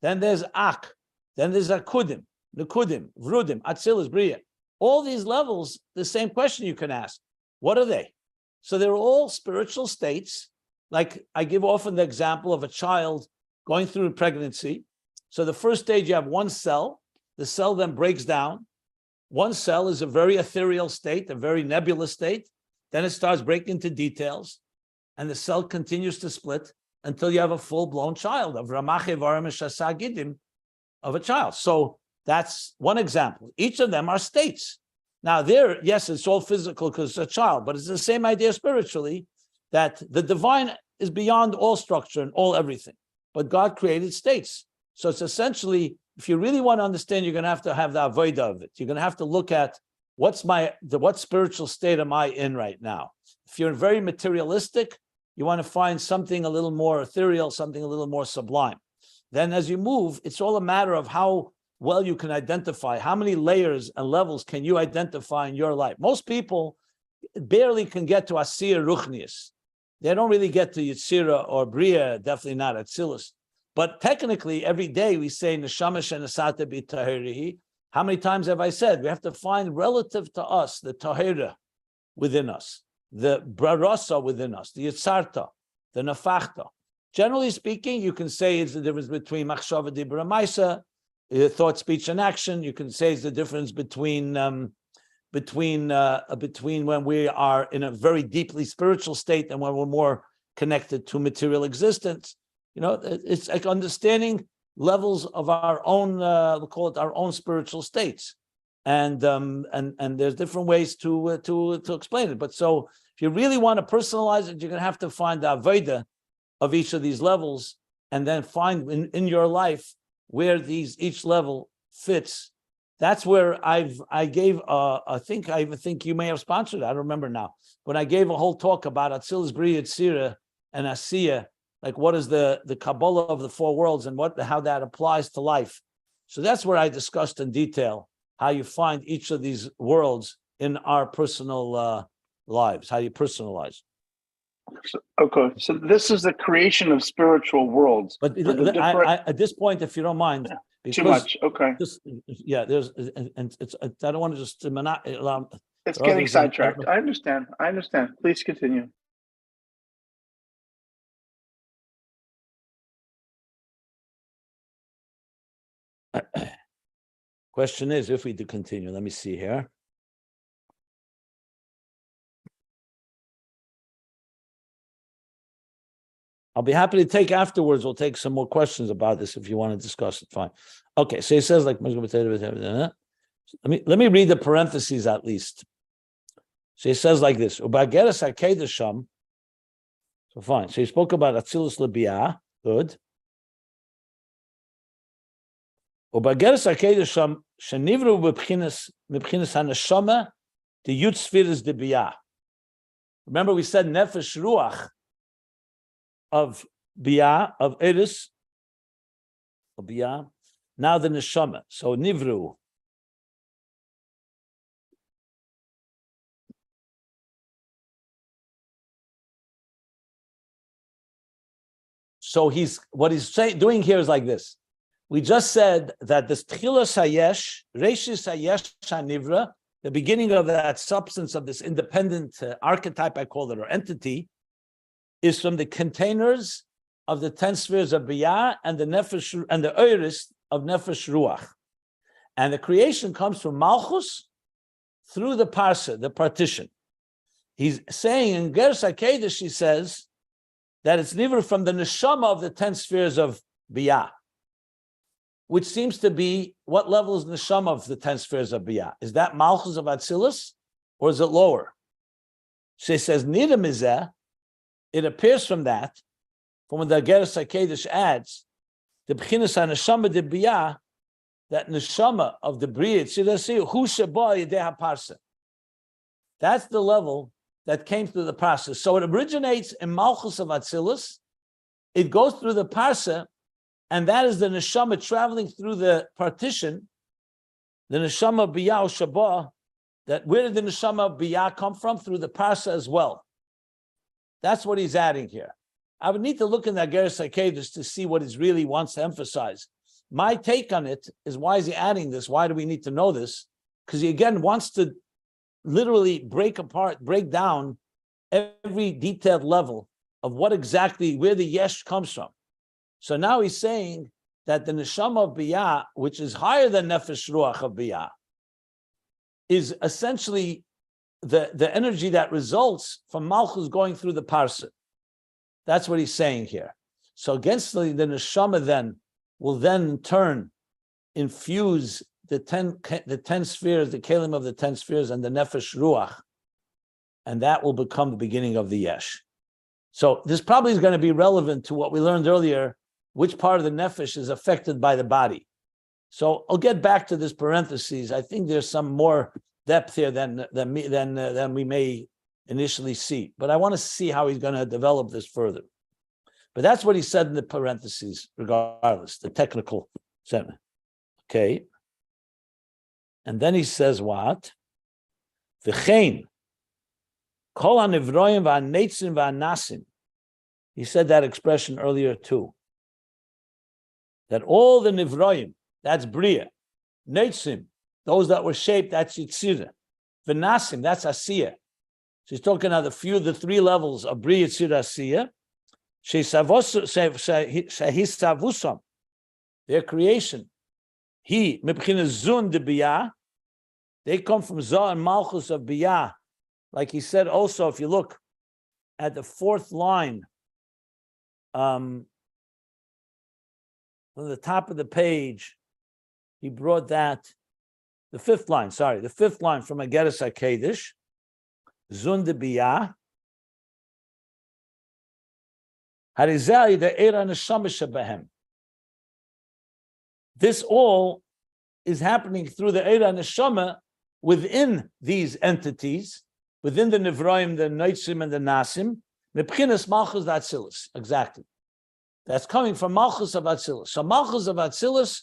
then there's Ak, then there's Akudim, Nekudim, Vrudim, Atzilus, Biy'a. All these levels, the same question you can ask. What are they? So they're all spiritual states. Like I give often the example of a child going through pregnancy. So the first stage, you have one cell. The cell then breaks down. One cell is a very ethereal state, a very nebulous state. Then it starts breaking into details. And the cell continues to split until you have a full-blown child of Ramache Varim Shasagidim of a child. So that's one example. Each of them are states. Now there, yes, it's all physical because it's a child, but it's the same idea spiritually that the divine is beyond all structure and all everything. But God created states. So it's essentially, if you really want to understand, you're going to have the avodah of it. You're going to have to look at what spiritual state am I in right now? If you're very materialistic, you want to find something a little more ethereal, something a little more sublime. Then as you move, it's all a matter of well you can identify, how many layers and levels can you identify in your life. Most people barely can get to Asiyah Ruchnius. They don't really get to Yitzira or Biy'a, definitely not Atzilus. But technically, every day we say Neshama Shenasata B'Tahirihi. How many times have I said we have to find relative to us the Tahira within us, the Brarasa within us, the Yitzarta, the Nafachta. Generally speaking, you can say it's the difference between Machshava Dibra Maisa, thought, speech, and action. You can say it's the difference between when we are in a very deeply spiritual state and when we're more connected to material existence. You know, it's like understanding levels of our own, we'll call it our own spiritual states, and there's different ways to explain it. But so, if you really want to personalize it, you're going to have to find the avodah of each of these levels, and then find in your life where each level fits. That's where I think you may have sponsored it. I don't remember now, but I gave a whole talk about Atzilus, Biy'a, Yitzira, and Asiyah. Like what is the Kabbalah of the four worlds and how that applies to life. So that's where I discussed in detail how you find each of these worlds in our personal lives, how you personalize. Okay, so this is the creation of spiritual worlds. But I, at this point, if you don't mind, because too much. Okay, there's and it's I don't want to just allow. It's getting sidetracked. I understand. Please continue. Question is, if we do continue, let me see here. I'll be happy to take afterwards. We'll take some more questions about this if you want to discuss it. Fine. Okay, so he says like let me read the parentheses at least. So he says like this. So fine. So he spoke about Atzilus Biy'a. Good. Ubageres HaKedosham shenivru mibchinas HaNeshomo the Yud Sefiros the Biy'a. Remember we said Nefesh Ruach of Biy'a, of Eris, of Biy'a, now the Neshama. So Nivru. So what he's doing here is like this. We just said that this Tchilas Hayesh, Reishis Hayesh HaNivra, the beginning of that substance of this independent archetype, I call it, or entity, is from the containers of the 10 spheres of Biy'a and the Nefesh and the Oiris of Nefesh Ruach. And the creation comes from Malchus through the Parsa, the partition. He's saying in Geras HaKedesh, he says that it's neither from the Neshama of the 10 spheres of Biy'a, which seems to be, what level is Neshama of the 10 spheres of Biy'a? Is that Malchus of Atzilus, or is it lower? So he says, Nida Mizeh, it appears from that, from when the Geras HaKedesh adds, the B'chinas HaNeshama de Biy'a, that Neshama of the Biy'a, Hu Sheba Yedei HaParsa. That's the level that came through the Parsa. So it originates in Malchus of Atzilus, it goes through the Parsa, and that is the Neshama traveling through the partition, the Neshama Biy'a Sheba, that where did the Neshama Biy'a come from? Through the Parsa as well. That's what he's adding here. I would need to look in that Geras HaKedesh to see what he really wants to emphasize. My take on it is, why is he adding this? Why do we need to know this? Because he again wants to literally break down every detailed level of what exactly, where the Yesh comes from. So now he's saying that the Neshama of Biy'a, which is higher than Nefesh Ruach of Biy'a, is essentially the energy that results from Malchus going through the Parsa. That's what he's saying here. So against the Neshama then will then in turn infuse the 10 spheres, the Kelim of the 10 spheres, and the Nefesh Ruach, and that will become the beginning of the Yesh. So this probably is going to be relevant to what we learned earlier, which part of the Nefesh is affected by the body. So I'll get back to this parentheses. I think there's some more depth here than we may initially see, but I want to see how he's going to develop this further. But that's what he said in the parentheses, regardless, the technical sentence. Okay. And then he says what? V'chein, kol hanivroyim v'hanetzim v'hanasim. He said that expression earlier too. That all the nivroyim, that's Biy'a, netzim, those that were shaped, that's Yitzira. V'nasim, that's Asiya. She's talking about the three levels of Biy'a, Yitzira, Asiya. Shehisavusam, their creation. He, mibchina zun de Biy'a, they come from Zah and Malchus of Biy'a. Like he said also, if you look at the fourth line, from the top of the page, he brought that, the fifth line from Ageres HaKedesh, Zun de Biy'a, Harizali de Eira HaNeshomo shebehem. This all is happening through the Eira HaNeshomo within these entities, within the Nivroim, the Noitzim, and the Nasim, Mepchinas Malchus Atzilus. Exactly. That's coming from Malchus of Atzilus. So Malchus of Atzilus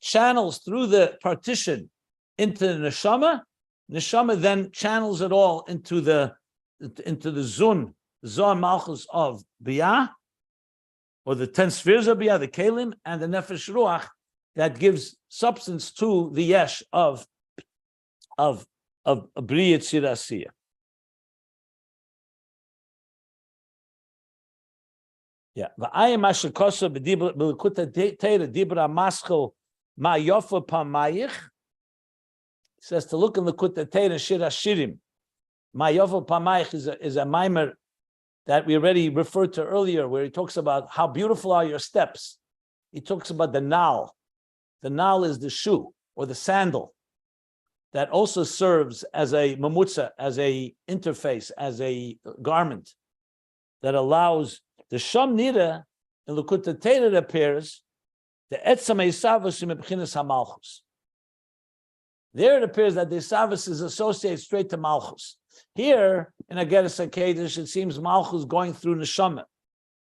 channels through the partition into the Neshama. Neshama then channels it all into the Zun, Zon Malchus of Biy'a, or the 10 spheres of Biy'a, the Kalim, and the Nefesh Ruach that gives substance to the Yesh of Biy'a Yitzira Asiya. Yeah. V'ayim asher b'likuta teira dibra maschel ma yofa pamayich. Says to look in the Kuta Teira Shir Hashirim. Ma yofa pamayich is a mimer that we already referred to earlier, where he talks about how beautiful are your steps. He talks about the nal. The nal is the shoe or the sandal that also serves as a mamutza, as a interface, as a garment that allows the Sham Nira in L'Kutei Teira appears the Etzam Eisavus in Mebchinas HaMalchus. There it appears that the Eisavus is associated straight to Malchus. Here in Ageres HaKedesh it seems Malchus going through Neshama,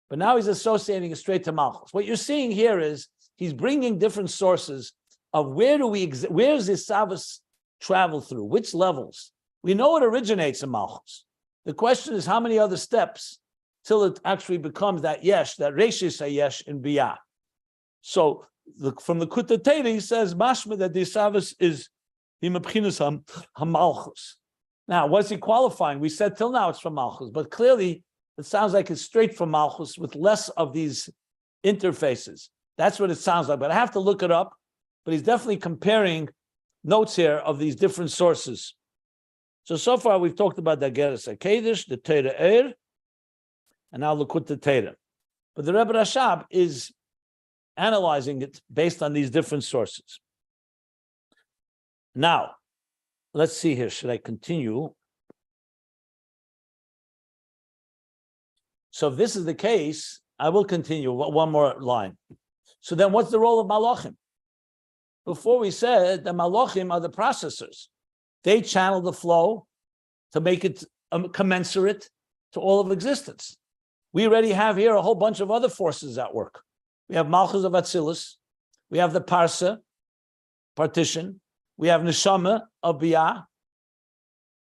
but now he's associating it straight to Malchus. What you're seeing here is he's bringing different sources of where's the Eisavus travel through, which levels. We know it originates in Malchus. The question is how many other steps till it actually becomes that yesh, that reshis yesh in Biy'a. So from the Kuta Teira, he says mashma that the Eisavus is himabchinas hamalchus. Now, what's he qualifying? We said till now it's from Malchus, but clearly it sounds like it's straight from Malchus with less of these interfaces. That's what it sounds like, but I have to look it up. But he's definitely comparing notes here of these different sources. So far we've talked about the Ageres HaKedesh, the Teira Eir, and now L'Kutei Teira. But the Rebbe Rashab is analyzing it based on these different sources. Now, let's see here. Should I continue? So if this is the case, I will continue. One more line. So then what's the role of Malachim? Before we said that Malachim are the processors. They channel the flow to make it commensurate to all of existence. We already have here a whole bunch of other forces at work. We have Malchus of Atzilus. We have the Parsa, partition. We have Neshama of Biy'a.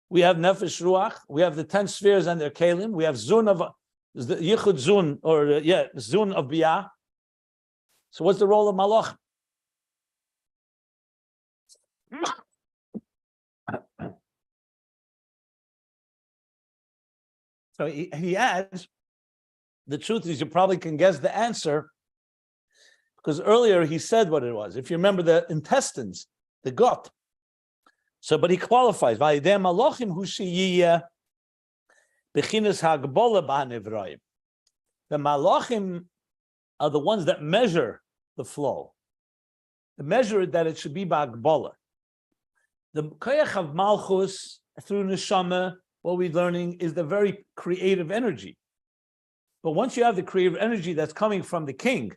We have Nefesh Ruach. We have the 10 spheres and their Kalim. We have Zun of the Yichud Zun, Zun of Biy'a. So what's the role of Malach? So he adds, the truth is you probably can guess the answer because earlier he said what it was. If you remember the intestines, the gut. So, but he qualifies. The malachim are the ones that measure the flow. They measure it that it should be ba'agbola. The koyach of Malchus through Neshama, what we're learning is the very creative energy. But once you have the creative energy that's coming from the king,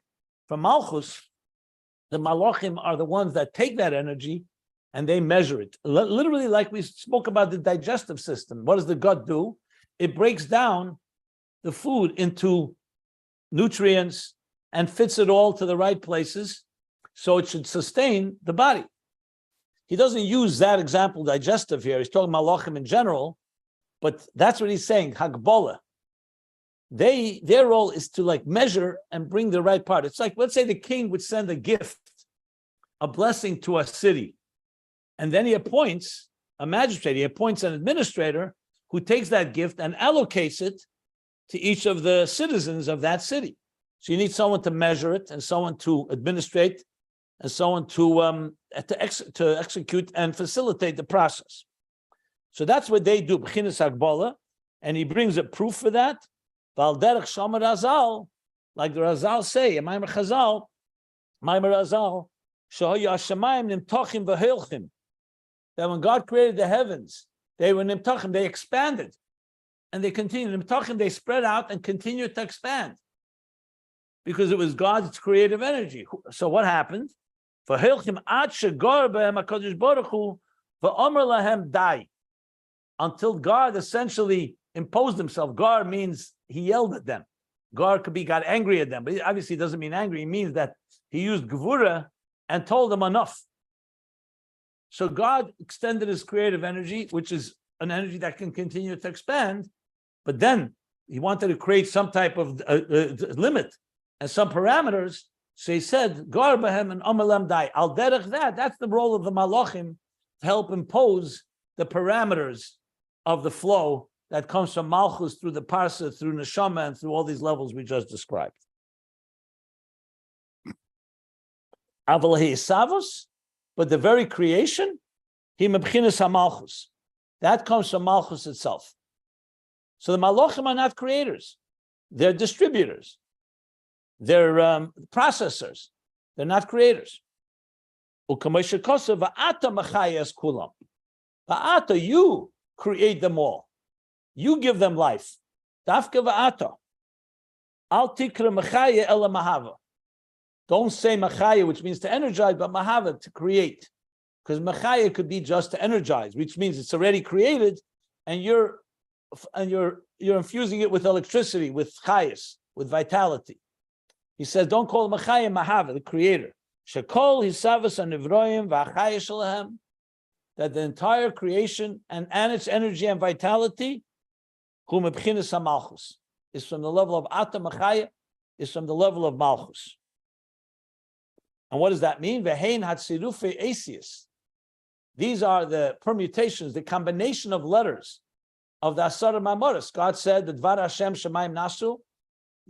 from Malchus, the malachim are the ones that take that energy and they measure it. Literally, like we spoke about the digestive system. What does the gut do? It breaks down the food into nutrients and fits it all to the right places so it should sustain the body. He doesn't use that example digestive here. He's talking malachim in general, but that's what he's saying. Hagbola. Their role is to like measure and bring the right part. It's like, let's say the king would send a gift, a blessing to a city, and then he appoints a magistrate. He appoints an administrator who takes that gift and allocates it to each of the citizens of that city. So you need someone to measure it, and someone to administrate, and someone to execute and facilitate the process. So that's what they do, b'chinas hagbola, and he brings a proof for that. Val derech shomer Razal, like the Razal say, Maimer Chazal, Maimer Razal, shehoyu hashamayim nimtochim v'heilchim, that when God created the heavens, they were nimtochim, they expanded, and they continued. Nimtochim, they spread out and continued to expand, because it was God's creative energy. So what happened? V'heilchim ad shegor b'hem HaKadosh Baruch Hu v'omer lahem dai, until God essentially imposed himself. Gar means he yelled at them. Gar could be got angry at them, but obviously it doesn't mean angry. It means that he used gevura and told them enough. So God extended his creative energy, which is an energy that can continue to expand, but then he wanted to create some type of limit and some parameters. So he said, Gar b'hem and amalem dai. Al derech that, that's the role of the malachim, to help impose the parameters of the flow that comes from Malchus through the Parsa, through HaNeshomo, and through all these levels we just described. Aval Savos, but the very creation, he mebchinas hamalchus, that comes from Malchus itself. So the malachim are not creators; they're distributors, they're processors. They're not creators. U'kamosh kosav va'ata machayes kulam. Va'ata, you create them all. You give them life. Dafka va'ata. Al tikra machaya ela mahava. Don't say machaya, which means to energize, but mahava, to create. Because machaya could be just to energize, which means it's already created, and you're infusing it with electricity, with chayas, with vitality. He says, don't call machaya mahava, the creator. Shekol hisavas anivroim v'achaya shalahem, that the entire creation and its energy and vitality, hu mebchinas hamalchus, is from the level of ata machaya, is from the level of malchus. And what does that mean? Vehein hatzirufe asius. These are the permutations, the combination of letters of the Asara Mamoris. God said, the Dvar Hashem Shemaim Nasu,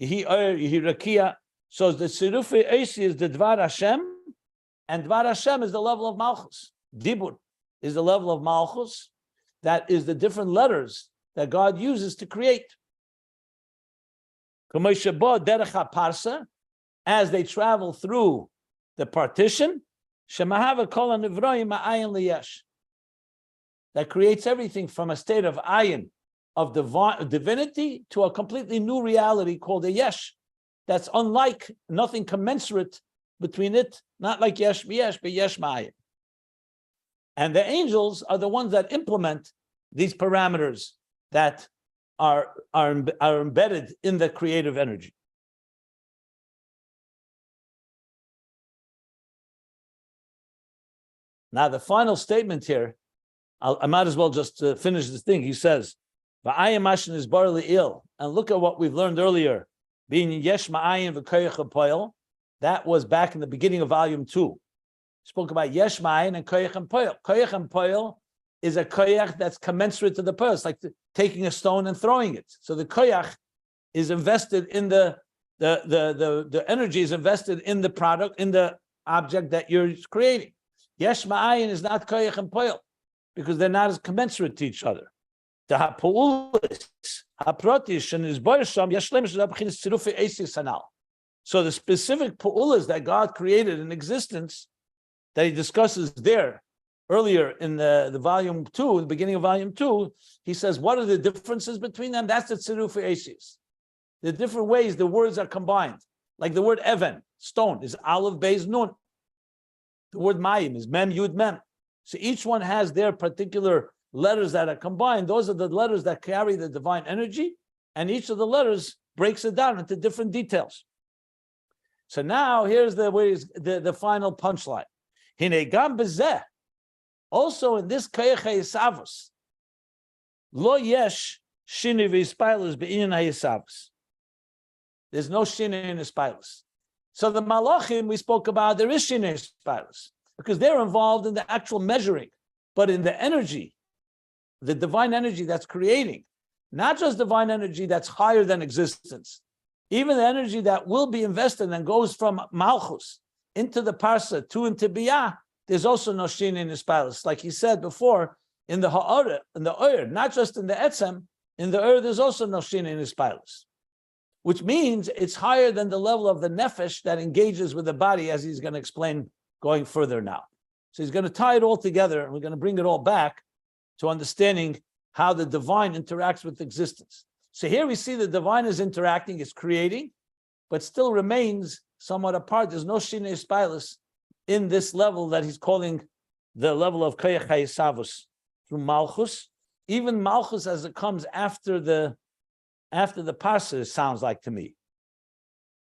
Yehi Oyer, Yehi Rakia. So the Tzirufe Asi is the Dvar Hashem, and Dvar Hashem is the level of Malchus. Dibur is the level of Malchus. That is the different letters that God uses to create. Parsa, as they travel through the partition, that creates everything from a state of ayin, of divinity, to a completely new reality called a yesh. That's unlike, nothing commensurate between it, not like yesh v'yesh, but yesh ma'ayin. And the angels are the ones that implement these parameters that are embedded in the creative energy. Now, the final statement here, I might as well just finish this thing. He says, "Va'ayim is barely ill," and look at what we've learned earlier. Being yesh ma'ayin v'koyach hapoil, that was back in the beginning of volume 2. Spoke about yesh ma'ayin and koyach and poil. Koyach and poil is a koyach that's commensurate to the purse, like taking a stone and throwing it. So the koyach is invested in the energy is invested in the product, in the object that you're creating. Yesh ma'ayin is not koyach and poil because they're not as commensurate to each other. The ha'pu'ulis, ha'protish, and his boyasham yashlem shadabchinis tzirufi esis hanal. So the specific pu'ulas that God created in existence that he discusses there earlier in the volume 2, the beginning of volume 2, he says, what are the differences between them? That's the tzirufi esis. The different ways the words are combined. Like the word even, stone, is aleph, beis, nun. The word mayim is mem, yud, mem. So each one has their particular letters that are combined. Those are the letters that carry the divine energy, and each of the letters breaks it down into different details. So now here's the final punchline. Hine gam bezeh, Also in this Koyach HaYisavos, Lo yesh shini v'yispailas be'inyan HaYisavos. There's no shini in Hispailas. So the Malachim we spoke about, there is shini in Hispailas because they're involved in the actual measuring, but in the energy, the divine energy that's creating, not just divine energy that's higher than existence, even the energy that will be invested and goes from Malchus into the Parsa to into Biy'a, there's also no shini in Hispailas. Like he said before, in the Ha'ara, in the Oyer, not just in the Etzem, in the Oyer, there's also no shini in Hispailas, which means it's higher than the level of the nefesh that engages with the body, as he's going to explain going further now. So he's going to tie it all together, and we're going to bring it all back to understanding how the divine interacts with existence. So here we see the divine is interacting, is creating, but still remains somewhat apart. There's no shini Hispailas in this level that he's calling the level of Koyach HaYisavos through Malchus. Even Malchus as it comes after the Parsa, sounds like to me,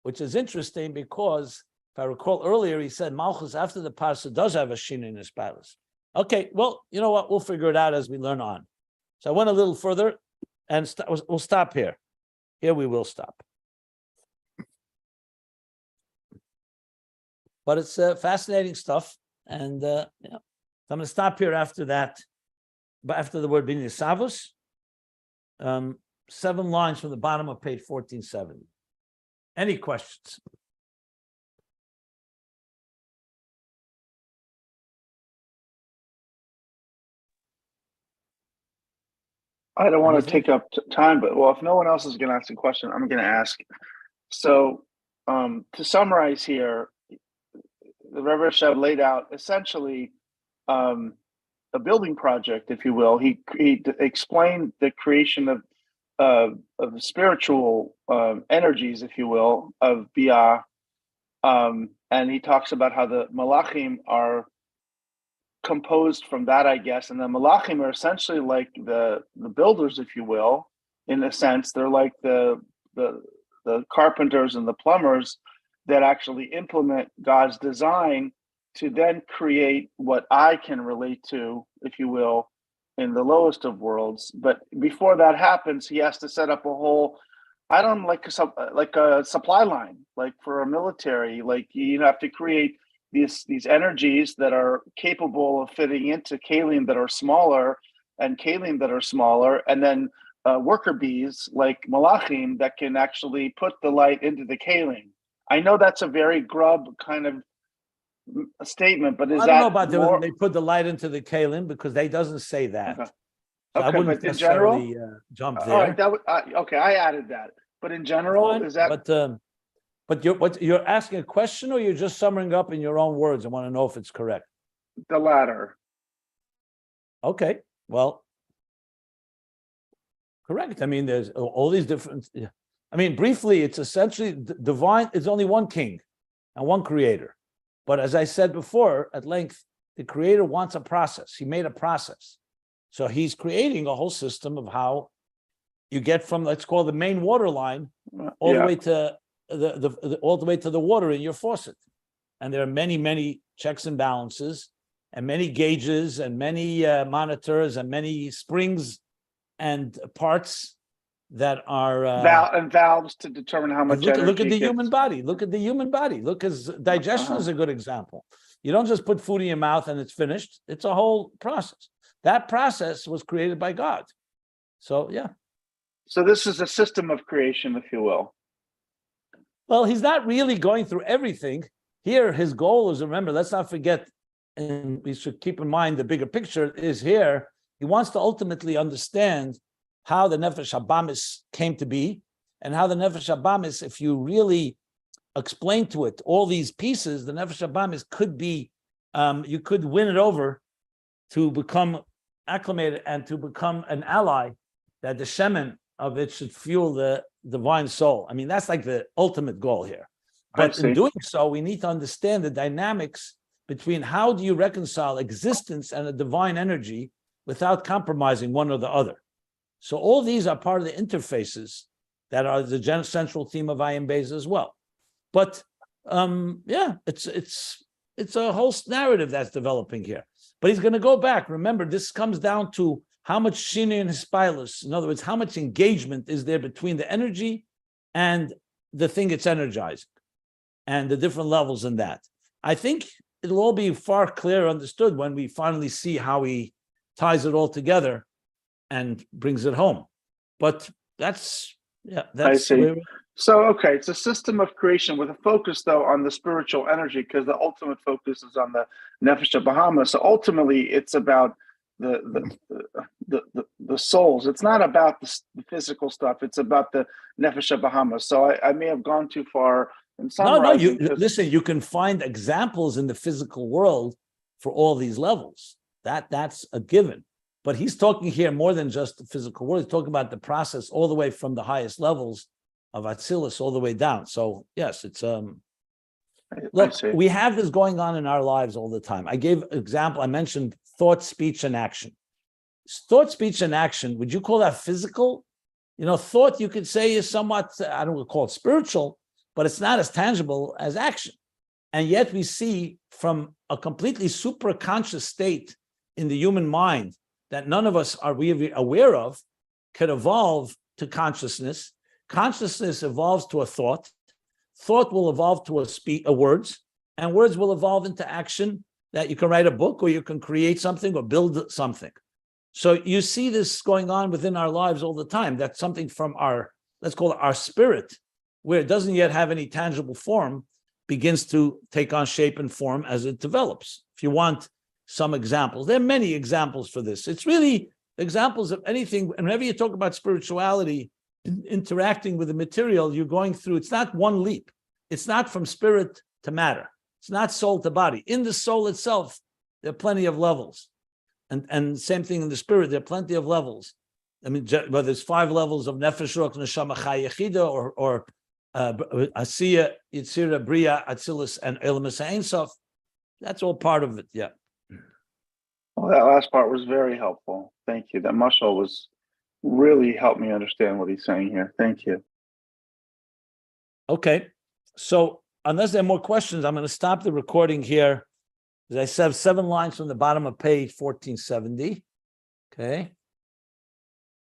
which is interesting because if I recall earlier, he said Malchus after the Parsa does have a shini in Hispailas. Okay, well, you know what? We'll figure it out as we learn on. So I went a little further, and we'll stop here. Here we will stop. But it's fascinating stuff, and yeah. So I'm going to stop here after that. But after the word Biy'a Savos, 7 lines from the bottom of page 1470. Any questions? I don't want to take up time, but well, if no one else is going to ask a question, I'm going to ask. So to summarize here, the Rebbe Shab laid out essentially a building project, if you will. He explained the creation of spiritual energies, if you will, of Biy'a, and he talks about how the Malachim are composed from that, I guess, and the Malachim are essentially like the builders, if you will, in a sense. They're like the carpenters and the plumbers that actually implement God's design to then create what I can relate to, if you will, in the lowest of worlds. But before that happens, he has to set up a whole, I don't like a supply line, like for a military. Like you have to create these energies that are capable of fitting into kalim that are smaller and kalim that are smaller, and then worker bees like malachim that can actually put the light into the kalim. I know that's a very grub kind of statement, but is I that don't know about more... they put the light into the kalim because they doesn't say that. Okay. So I wouldn't necessarily jump there. All right, okay, I added that. But in general, fine, is that... But you're asking a question, or you're just summing up in your own words? I want to know if it's correct. The latter. Okay, well, correct. I mean, there's all these different. I mean, briefly, it's essentially divine. It's only one king and one creator. But as I said before at length, the creator wants a process. He made a process, so he's creating a whole system of how you get from, let's call the main water line all the way to all the way to the water in your faucet. And there are many checks and balances and many gauges and many monitors and many springs and parts that are and valves to determine how much energy. Look at the human body. Look at the human body. Look, as digestion is a good example. You don't just put food in your mouth and it's finished. It's a whole process. That process was created by God. So yeah. So this is a system of creation, if you will. Well, he's not really going through everything. Here, his goal is, remember, let's not forget, and we should keep in mind the bigger picture is here. He wants to ultimately understand how the Nefesh Habamis came to be, and how the Nefesh Habamis, if you really explain to it all these pieces, the Nefesh Habamis could be, you could win it over to become acclimated and to become an ally, that the shemen of it should fuel the divine soul. I mean, that's like the ultimate goal here. But in doing so, we need to understand the dynamics between how do you reconcile existence and a divine energy without compromising one or the other. So all these are part of the interfaces that are the central theme of Ayin Beis as well. But yeah, it's a whole narrative that's developing here. But he's going to go back. Remember, this comes down to how much shinui and hispilus. In other words, how much engagement is there between the energy and the thing it's energizing, and the different levels in that. I think it'll all be far clearer understood when we finally see how he ties it all together and brings it home. But that's I see. where, So, okay, it's a system of creation with a focus, though, on the spiritual energy, because the ultimate focus is on the nefesh habahama. So ultimately, it's about the souls. It's not about the physical stuff. It's about the nefesh habahama. So I may have gone too far in summarizing. listen, you can find examples in the physical world for all these levels. That's a given. But he's talking here more than just the physical world. He's talking about the process all the way from the highest levels of Atzilus all the way down. So yes, it's look, we have this going on in our lives all the time. I gave an example. I mentioned thought, speech, and action. Thought, speech, and action, would you call that physical? Thought you could say is somewhat, I don't want to call it spiritual, but it's not as tangible as action. And yet we see from a completely super conscious state in the human mind that none of us are really aware of, could evolve to consciousness. Consciousness evolves to a thought. Thought will evolve to a words, and words will evolve into action that you can write a book or you can create something or build something. So you see this going on within our lives all the time. That's something from our, let's call it our spirit, where it doesn't yet have any tangible form, begins to take on shape and form as it develops. If you want some examples, there are many examples for this. It's really examples of anything. And whenever you talk about spirituality, interacting with the material, you're going through, it's not one leap. It's not from spirit to matter. It's not soul to body. In the soul itself, there are plenty of levels. And same thing in the spirit, there are plenty of levels. I mean, whether it's 5 levels of nefesh, ruach, neshama, chai, yechida, or asiya, yitzira, biy'a, atzilus, and elamis ein sof, that's all part of it, yeah. Well, that last part was very helpful. Thank you. That mashal was really helped me understand what he's saying here. Thank you. Okay, so unless there are more questions, I'm going to stop the recording here. As I said, 7 lines from the bottom of page 1470. Okay.